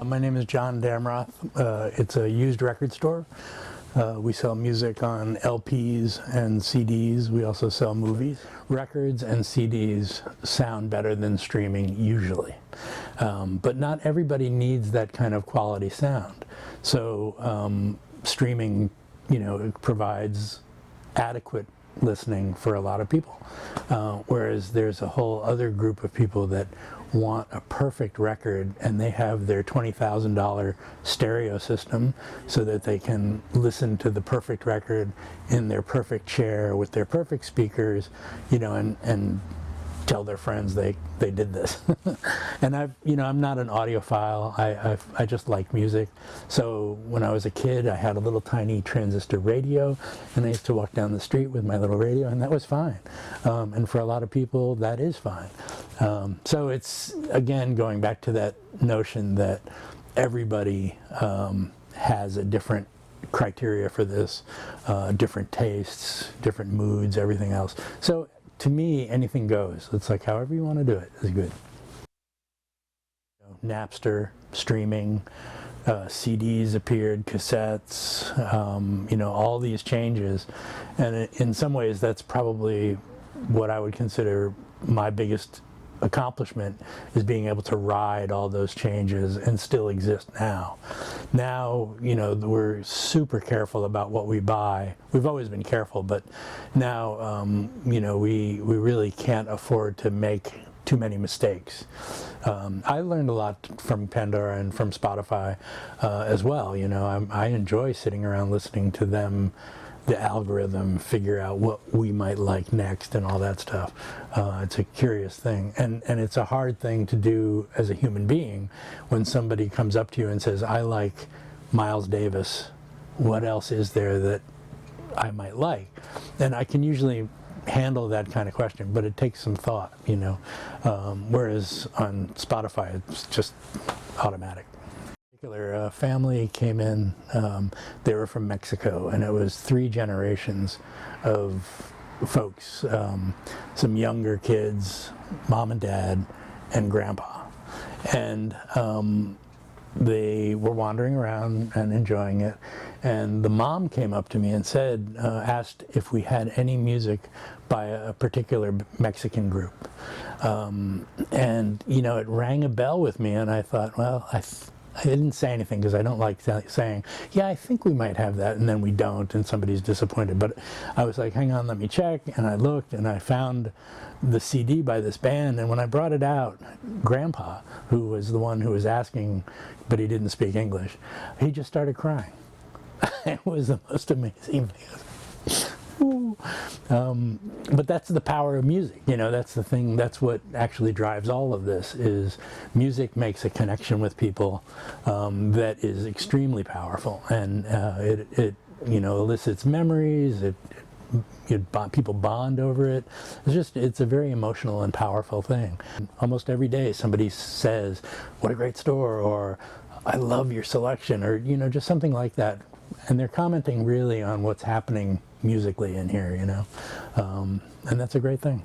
My name is John Damroth. It's a used record store. We sell music on LPs and CDs. We also sell movies. Records and CDs sound better than streaming usually. But not everybody needs that kind of quality sound. So streaming, provides adequate listening for a lot of people. Whereas there's a whole other group of people that want a perfect record, and they have their $20,000 stereo system so that they can listen to the perfect record in their perfect chair with their perfect speakers, and tell their friends they did this. And I'm not an audiophile. I just like music. So when I was a kid, I had a little tiny transistor radio, and I used to walk down the street with my little radio, and that was fine. And for a lot of people, that is fine. So it's, again, going back to that notion that everybody has a different criteria for this, different tastes, different moods, everything else. So to me, anything goes. It's like however you want to do it is good. Napster, streaming, CDs appeared, cassettes, all these changes. And in some ways, that's probably what I would consider my biggest accomplishment, is being able to ride all those changes and still exist now. Now, we're super careful about what we buy. We've always been careful, but now, we really can't afford to make too many mistakes. I learned a lot from Pandora and from Spotify as well. I enjoy sitting around listening to them, the algorithm, figure out what we might like next and all that stuff. It's a curious thing, and it's a hard thing to do as a human being when somebody comes up to you and says, I like Miles Davis, what else is there that I might like? And I can usually handle that kind of question, but it takes some thought, whereas on Spotify it's just automatic. A family came in, they were from Mexico, and it was 3 generations of folks, some younger kids, mom and dad, and grandpa. And they were wandering around and enjoying it, and the mom came up to me and said, asked if we had any music by a particular Mexican group. And it rang a bell with me, and I thought, well, I didn't say anything because I don't like saying, yeah, I think we might have that, and then we don't, and somebody's disappointed. But I was like, hang on, let me check, and I looked, and I found the CD by this band, and when I brought it out, Grandpa, who was the one who was asking, but he didn't speak English, he just started crying. It was the most amazing thing. But that's the power of music, that's the thing, that's what actually drives all of this, is music makes a connection with people that is extremely powerful, and it elicits memories, people bond over it. It's a very emotional and powerful thing. Almost every day somebody says, what a great store, or I love your selection, or just something like that, and they're commenting really on what's happening musically in here, and that's a great thing.